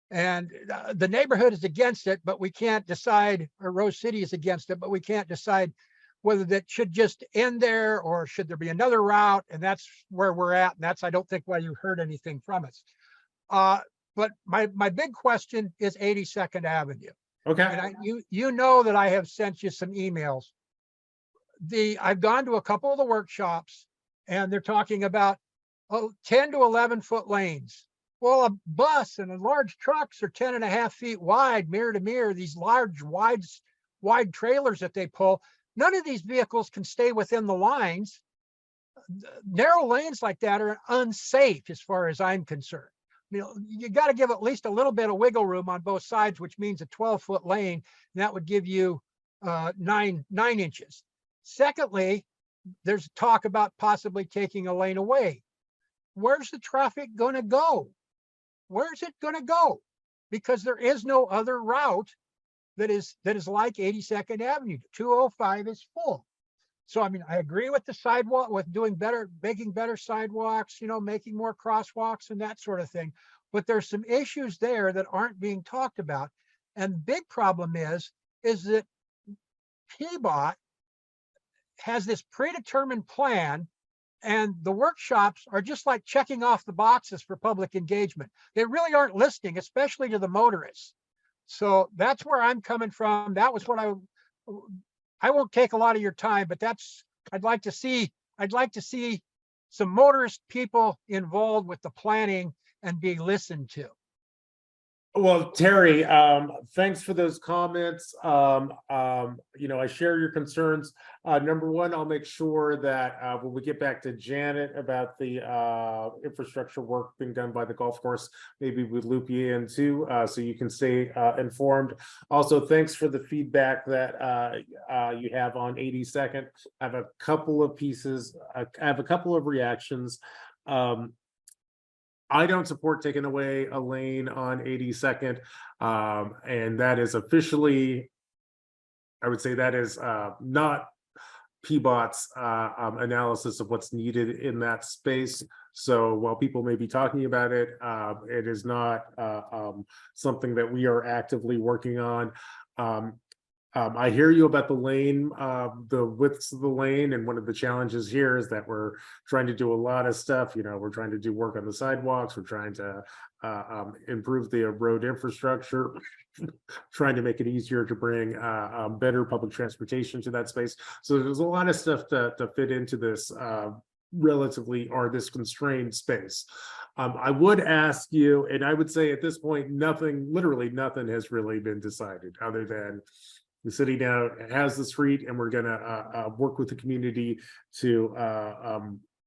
And the neighborhood is against it, but we can't decide, or Rose City is against it, but we can't decide whether that should just end there or should there be another route. And that's where we're at. And that's, I don't think, why you heard anything from us. But my big question is 82nd Avenue. Okay. And you know that I have sent you some emails. I've gone to a couple of the workshops and they're talking about 10 to 11 foot lanes. Well, a bus and large trucks are 10.5 feet wide, mirror to mirror, these large, wide trailers that they pull. None of these vehicles can stay within the lines. Narrow lanes like that are unsafe as far as I'm concerned. You got to give at least a little bit of wiggle room on both sides, which means a 12-foot lane, and that would give you 9 inches. Secondly, there's talk about possibly taking a lane away. Where's the traffic going to go? Where's it going to go? Because there is no other route that is like 82nd Avenue. 205 is full. So, I mean, I agree with the sidewalk, with doing better, making better sidewalks, making more crosswalks and that sort of thing. But there's some issues there that aren't being talked about. And the big problem is that PBOT has this predetermined plan, and the workshops are just like checking off the boxes for public engagement. They really aren't listening, especially to the motorists. So that's where I'm coming from. That was what I won't take a lot of your time, but I'd like to see some motorist people involved with the planning and being listened to. Well, Terry, thanks for those comments. I share your concerns. Number one, I'll make sure that when we get back to Janet about the infrastructure work being done by the golf course, maybe we loop you in too, so you can stay informed. Also, thanks for the feedback that you have on 82nd. I have a couple of pieces, I have a couple of reactions. I don't support taking away a lane on 82nd. And that is officially, I would say that is not PBOT's analysis of what's needed in that space. So while people may be talking about it, it is not something that we are actively working on. I hear you about the lane, the widths of the lane, and one of the challenges here is that we're trying to do a lot of stuff. We're trying to do work on the sidewalks. We're trying to improve the road infrastructure, trying to make it easier to bring better public transportation to that space. So there's a lot of stuff to fit into this this constrained space. I would ask you, and I would say at this point, literally nothing has really been decided other than the city now has the street, and we're gonna work with the community to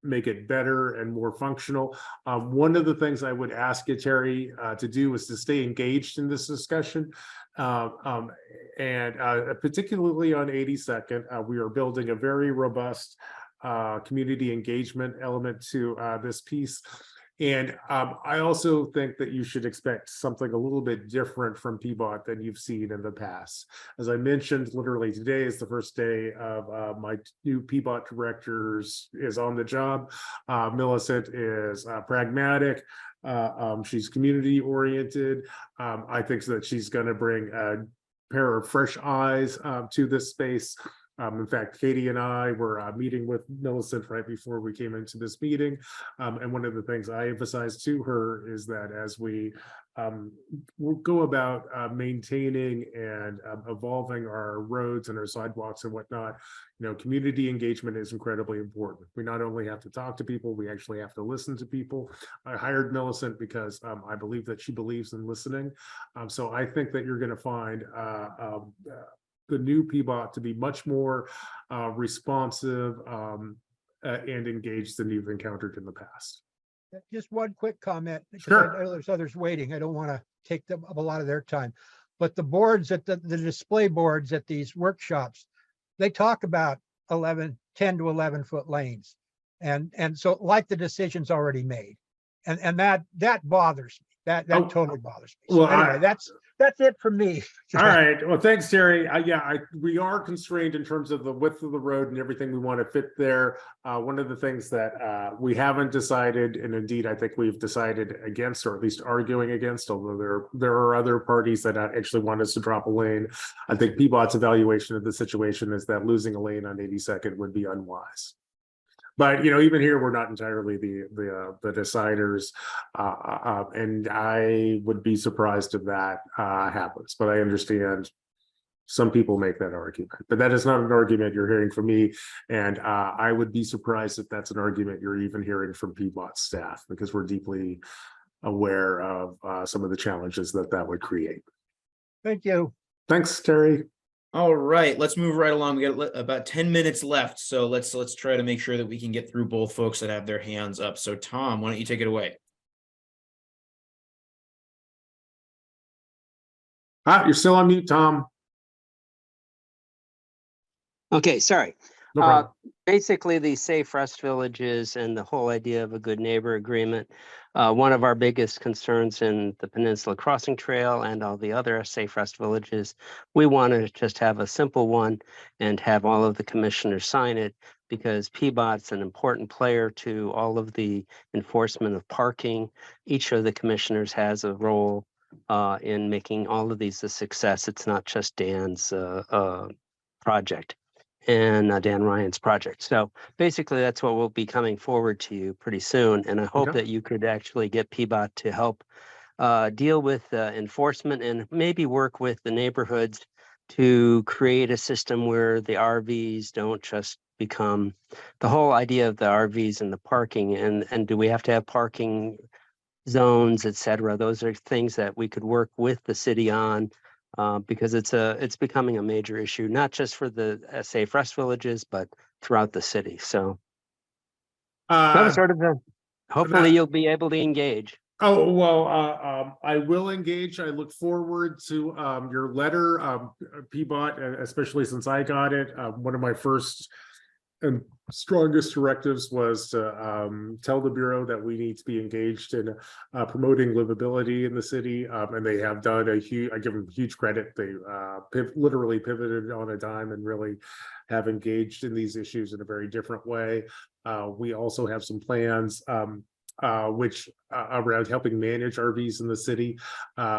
make it better and more functional. One of the things I would ask you, Terry, to do is to stay engaged in this discussion. And particularly on 82nd, we are building a very robust community engagement element to this piece. And I also think that you should expect something a little bit different from PBOT than you've seen in the past. As I mentioned, literally today is the first day of my new PBOT directors is on the job. Millicent is pragmatic. She's community oriented. I think that she's going to bring a pair of fresh eyes to this space. In fact, Katie and I were meeting with Millicent right before we came into this meeting. And one of the things I emphasized to her is that as we go about maintaining and evolving our roads and our sidewalks and whatnot, community engagement is incredibly important. We not only have to talk to people, we actually have to listen to people. I hired Millicent because I believe that she believes in listening. So I think that you're going to find the new PBOT to be much more responsive and engaged than you've encountered in the past. Just one quick comment, because Sure. I know there's others waiting. I don't want to take them up a lot of their time. But the boards at the display boards at these workshops, they talk about 10 to 11 foot lanes. And so like the decision's already made. And that bothers me. That Oh, totally bothers me. So well, anyway, that's it from me. All right. Well, thanks, Terry. We are constrained in terms of the width of the road and everything we want to fit there. One of the things that we haven't decided, and indeed I think we've decided against, or at least arguing against, although there are other parties that actually want us to drop a lane. I think PBOT's evaluation of the situation is that losing a lane on 82nd would be unwise. But even here, we're not entirely the deciders, and I would be surprised if that happens. But I understand some people make that argument, but that is not an argument you're hearing from me, and I would be surprised if that's an argument you're even hearing from PBOT staff, because we're deeply aware of some of the challenges that would create. Thank you. Thanks, Terry. All right, let's move right along. We got about 10 minutes left, so let's try to make sure that we can get through both folks that have their hands up. So Tom, why don't you take it away? You're still on mute, Tom. Okay, sorry. No problem. Basically, the Safe Rest Villages and the whole idea of a good neighbor agreement. One of our biggest concerns in the Peninsula Crossing Trail and all the other Safe Rest Villages, we want to just have a simple one and have all of the commissioners sign it, because PBOT's an important player to all of the enforcement of parking. Each of the commissioners has a role in making all of these a success. It's not just Dan's project and Dan Ryan's project. So basically that's what will be coming forward to you pretty soon. And I hope Okay. that you could actually get PBOT to help deal with enforcement and maybe work with the neighborhoods to create a system where the RVs don't just become the whole idea of the RVs and the parking. And do we have to have parking zones, et cetera. Those are things that we could work with the city on because it's becoming a major issue, not just for the Safe Rest Villages, but throughout the city. So that was sort of hopefully you'll be able to engage. Oh, well, I will engage. I look forward to your letter, PBOT, especially since I got it. One of my first and strongest directives was to tell the Bureau that we need to be engaged in promoting livability in the city. And they have done a huge, I give them huge credit. They literally pivoted on a dime and really have engaged in these issues in a very different way. We also have some plans which around helping manage RVs in the city,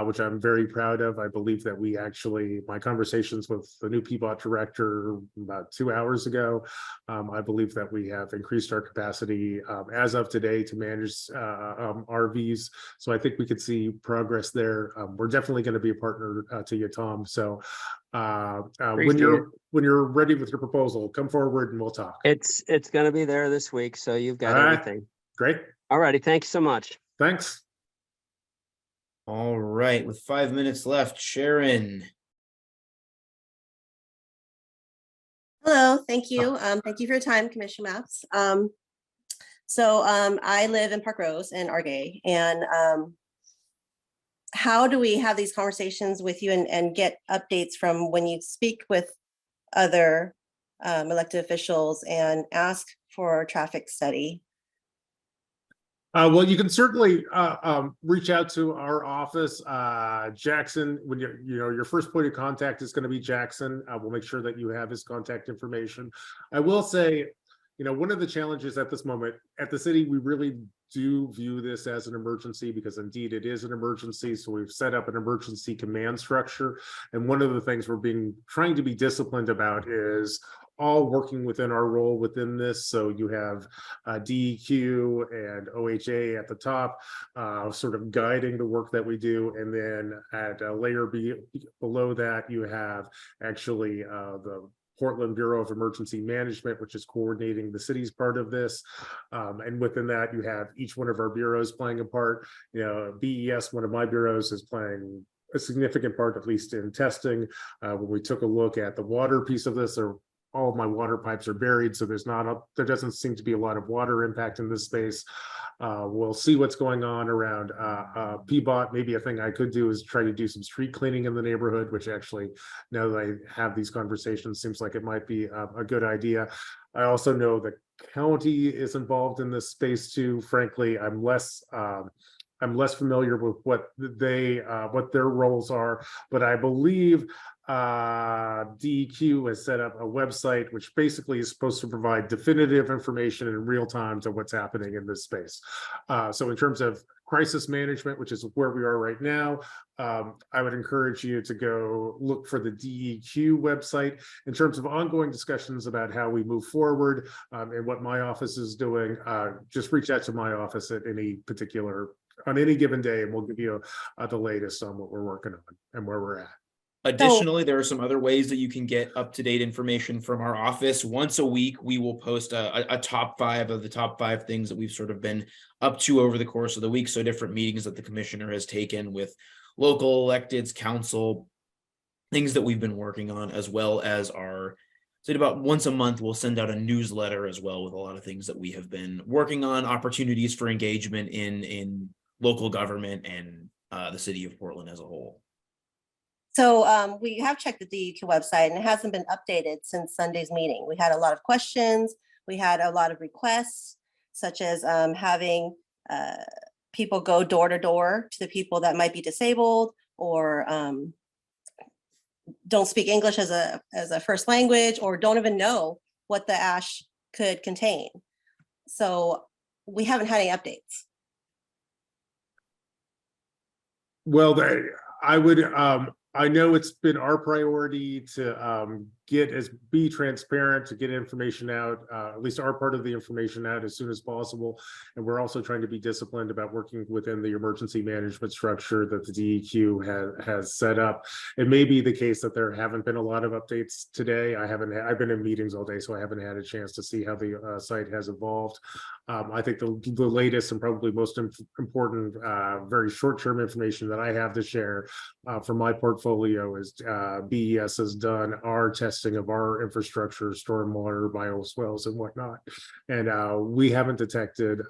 which I'm very proud of. I believe that we actually, my conversations with the new PBOT director about 2 hours ago, I believe that we have increased our capacity as of today to manage RVs. So I think we could see progress there. We're definitely going to be a partner to you, Tom. So when you're ready with your proposal, come forward and we'll talk. It's going to be there this week, so you've got All right. everything. Great. All righty. Thanks so much. Thanks. All right, with 5 minutes left, Sharon. Hello, thank you. Thank you for your time, Commissioner Maps. I live in Park Rose in Argay, and how do we have these conversations with you and get updates from when you speak with other elected officials and ask for a traffic study? Well, you can certainly reach out to our office, Jackson. When your first point of contact is going to be Jackson. We'll make sure that you have his contact information. I will say, one of the challenges at this moment at the city, we really do view this as an emergency because indeed it is an emergency. So we've set up an emergency command structure. And one of the things we're trying to be disciplined about is all working within our role within this. So you have DEQ and OHA at the top, sort of guiding the work that we do. And then at a layer below that, you have actually the Portland Bureau of Emergency Management, which is coordinating the city's part of this. And within that, you have each one of our bureaus playing a part. BES, one of my bureaus, is playing a significant part, at least in testing. When we took a look at the water piece of this, all of my water pipes are buried, so there doesn't seem to be a lot of water impact in this space. We'll see what's going on around PBOT. Maybe a thing I could do is try to do some street cleaning in the neighborhood, which actually, now that I have these conversations, seems like it might be a good idea. I also know the county is involved in this space too. Frankly, I'm less familiar with what their roles are, but I believe DEQ has set up a website which basically is supposed to provide definitive information in real time to what's happening in this space. So in terms of crisis management, which is where we are right now, I would encourage you to go look for the DEQ website. In terms of ongoing discussions about how we move forward and what my office is doing, just reach out to my office at on any given day, and we'll give you the latest on what we're working on and where we're at. Additionally, there are some other ways that you can get up-to-date information from our office. Once a week, we will post a top 5 of the top 5 things that we've sort of been up to over the course of the week. So different meetings that the commissioner has taken with local electeds, council, things that we've been working on, as well as about once a month, we'll send out a newsletter as well with a lot of things that we have been working on, opportunities for engagement in local government and the city of Portland as a whole. So we have checked the DEQ website and it hasn't been updated since Sunday's meeting. We had a lot of questions. We had a lot of requests, such as having people go door to door to the people that might be disabled or don't speak English as a first language or don't even know what the ash could contain. So we haven't had any updates. Well, I know it's been our priority to be transparent, to get information out, at least our part of the information out as soon as possible. And we're also trying to be disciplined about working within the emergency management structure that the DEQ has set up. It may be the case that there haven't been a lot of updates today. I've been in meetings all day, so I haven't had a chance to see how the site has evolved. I think the latest and probably most important, very short-term information that I have to share from my portfolio is BES has done our testing of our infrastructure, stormwater, bioswales, and whatnot, and we haven't detected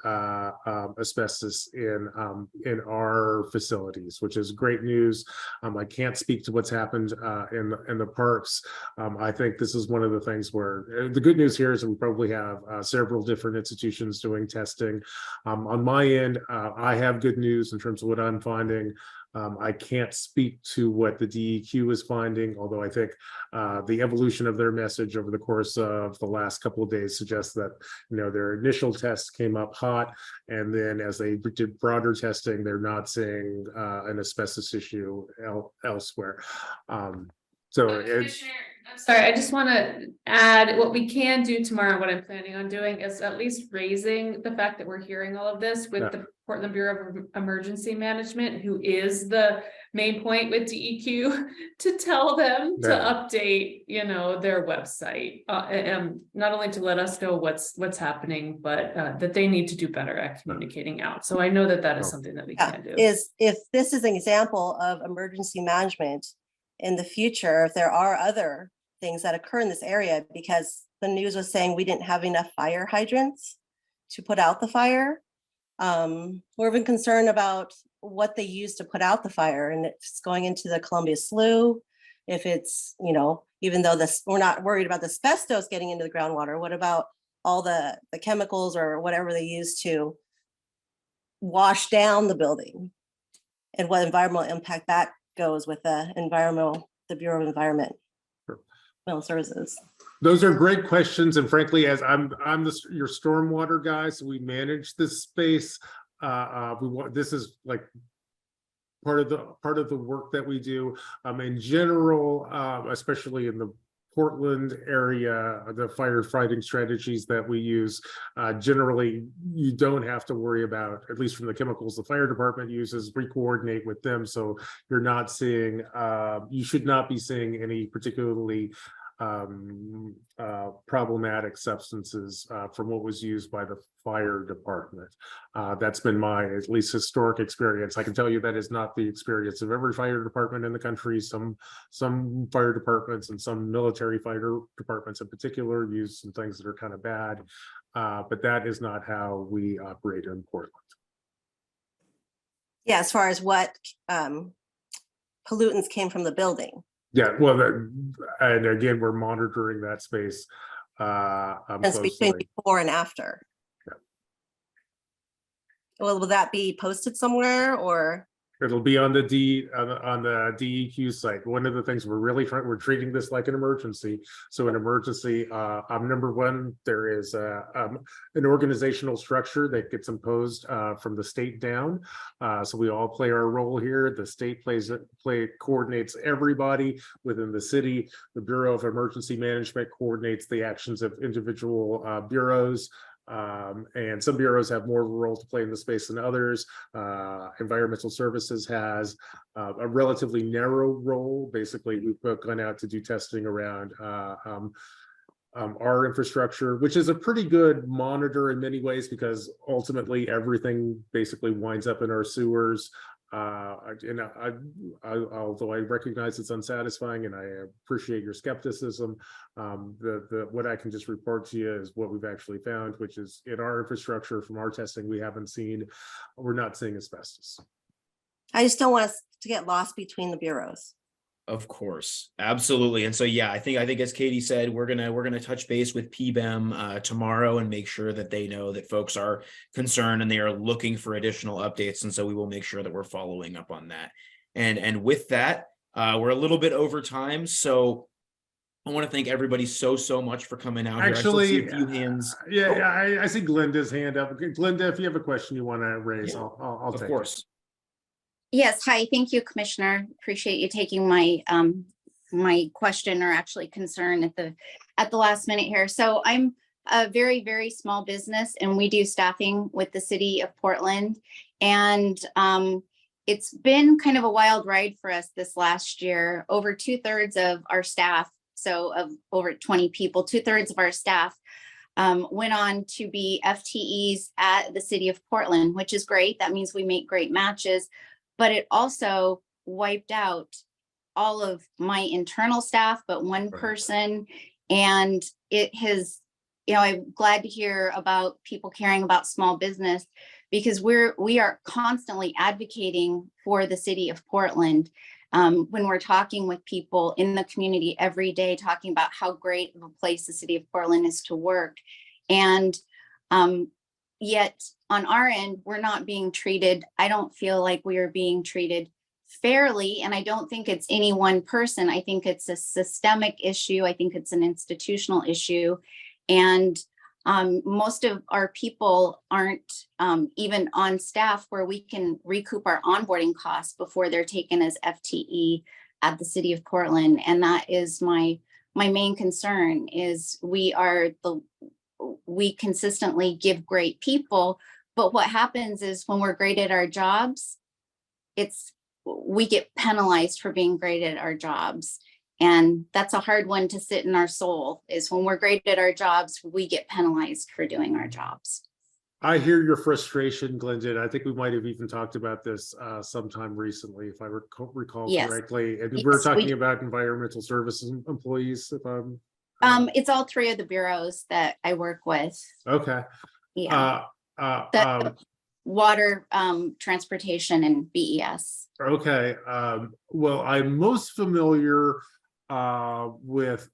asbestos in our facilities, which is great news. I can't speak to what's happened in the parks. I think this is one of the things where the good news here is that we probably have several different institutions doing testing. On my end, I have good news in terms of what I'm finding. I can't speak to what the DEQ is finding, although I think the evolution of their message over the course of the last couple of days suggests that, you know, their initial tests came up hot, and then as they did broader testing, they're not seeing an asbestos issue elsewhere. So it's, Commissioner, I'm sorry, I just want to add what we can do tomorrow. What I'm planning on doing is at least raising the fact that we're hearing all of this with the Portland Bureau of Emergency Management, who is the main point with DEQ, to tell them to update, you know, their website, and not only to let us know what's happening, but that they need to do better at communicating out. So I know that that is something that we can do. If this is an example of emergency management in the future, if there are other things that occur in this area, because the news was saying we didn't have enough fire hydrants to put out the fire. We're even concerned about what they use to put out the fire, and if it's going into the Columbia Slough, if it's, you know, even though we're not worried about the asbestos getting into the groundwater, what about all the chemicals or whatever they use to wash down the building, and what environmental impact that goes with the Bureau of Environmental Services. those are great questions, and frankly, as I'm your stormwater guy, so we manage this space. This is like part of the work that we do. In general, especially in the Portland area, the firefighting strategies that we use, generally, you don't have to worry about, at least from the chemicals the fire department uses, re-coordinate with them. So you're not seeing, you should not be seeing any particularly problematic substances from what was used by the fire department. That's been my at least historic experience. I can tell you that is not the experience of every fire department in the country. Some fire departments and some military fire departments in particular use some things that are kind of bad, but that is not how we operate in Portland. Yeah, as far as what pollutants came from the building. Yeah, well, and again, we're monitoring that space That's between closely. before and after. Yeah. Well, will that be posted somewhere, or? It'll be on the DEQ site. One of the things we're treating this like an emergency. So an emergency, number one, there is an organizational structure that gets imposed from the state down. So we all play our role here. The state coordinates everybody within the city. The Bureau of Emergency Management coordinates the actions of individual bureaus. And some bureaus have more of a role to play in the space than others. Environmental Services has a relatively narrow role. Basically, we've gone out to do testing around our infrastructure, which is a pretty good monitor in many ways, because ultimately everything basically winds up in our sewers. Although I recognize it's unsatisfying and I appreciate your skepticism, what I can just report to you is what we've actually found, which is in our infrastructure from our testing, we're not seeing asbestos. I just don't want us to get lost between the bureaus. Of course, absolutely. And so, yeah, I think as Katie said, we're gonna touch base with PBEM tomorrow and make sure that they know that folks are concerned and they are looking for additional updates. And so we will make sure that we're following up on that. And with that, we're a little bit over time. So I want to thank everybody so much for coming out. Actually, here. I still see a few hands. Yeah, I see Glenda's hand up. Glenda, if you have a question you want to raise, Yeah, I'll take of course. Yes, hi, thank you, Commissioner. Appreciate you taking my my question or actually concern at the last minute here. So I'm a very, very small business and we do staffing with the city of Portland. And it's been kind of a wild ride for us this last year. Over 2/3 of our staff, so of over 20 people, 2/3 of our staff went on to be FTEs at the city of Portland, which is great. That means we make great matches, but it also wiped out all of my internal staff, but one person. And it has, I'm glad to hear about people caring about small business, because we are constantly advocating for the city of Portland. When we're talking with people in the community every day, talking about how great of a place the city of Portland is to work. And yet on our end, we're not being treated. I don't feel like we are being treated fairly. And I don't think it's any one person. I think it's a systemic issue. I think it's an institutional issue. And most of our people aren't even on staff where we can recoup our onboarding costs before they're taken as FTE at the city of Portland. And that is my main concern is we consistently give great people, but what happens is when we're great at our jobs, we get penalized for being great at our jobs. And that's a hard one to sit in our soul, is when we're great at our jobs, we get penalized for doing our jobs. I hear your frustration, Glenda. I think we might have even talked about this sometime recently, if I recall Yes. correctly. And Yes, we're talking about environmental services employees, if I'm It's all three of the bureaus that I work with. okay. Yeah. Water, transportation, and BES. Okay, well, I'm most familiar with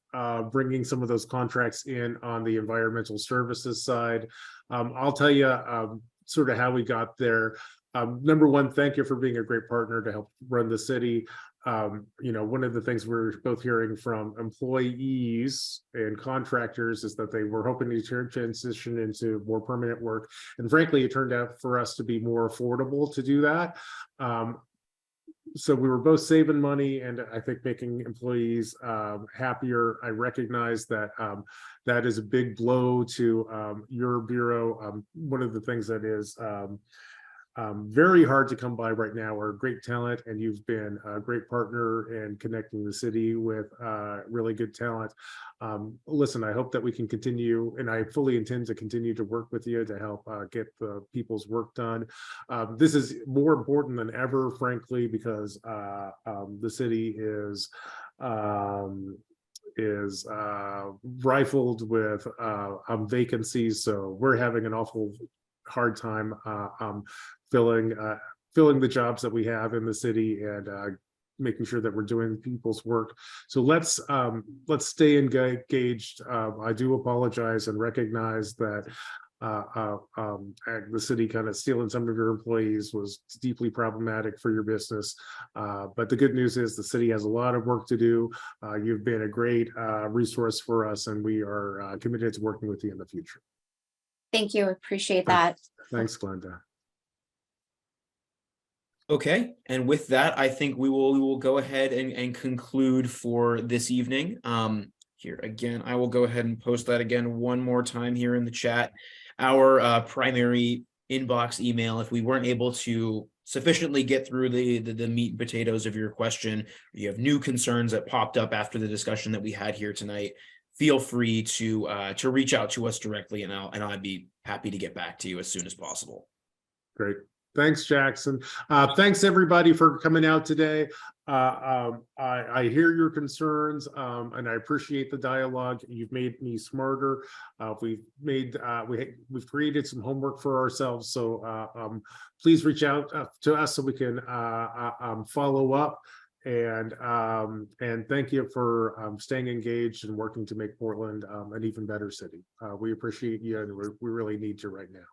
bringing some of those contracts in on the environmental services side. I'll tell you sort of how we got there. Number one, thank you for being a great partner to help run the city. One of the things we're both hearing from employees and contractors is that they were hoping to transition into more permanent work. And frankly, it turned out for us to be more affordable to do that. So we were both saving money and I think making employees happier. I recognize that that is a big blow to your bureau. One of the things that is very hard to come by right now are great talent, and you've been a great partner in connecting the city with really good talent. Listen, I hope that we can continue, and I fully intend to continue to work with you to help get the people's work done. This is more important than ever, frankly, because the city is rifled with vacancies, so we're having an awful hard time filling the jobs that we have in the city and making sure that we're doing people's work. So let's stay engaged. I do apologize and recognize that the city kind of stealing some of your employees was deeply problematic for your business. But the good news is the city has a lot of work to do. You've been a great resource for us, and we are committed to working with you in the future. Thank you. Appreciate that. Thanks, Glenda. Okay, and with that, I think we will go ahead and conclude for this evening. Here again, I will go ahead and post that again one more time here in the chat. Our primary inbox email, if we weren't able to sufficiently get through the meat and potatoes of your question, or you have new concerns that popped up after the discussion that we had here tonight, feel free to reach out to us directly, and I'd be happy to get back to you as soon as possible. Great. Thanks, Jackson. Thanks, everybody, for coming out today. I hear your concerns, and I appreciate the dialogue. You've made me smarter. We've created some homework for ourselves. So please reach out to us so we can follow up. And thank you for staying engaged and working to make Portland an even better city. We appreciate you, and we really need you right now.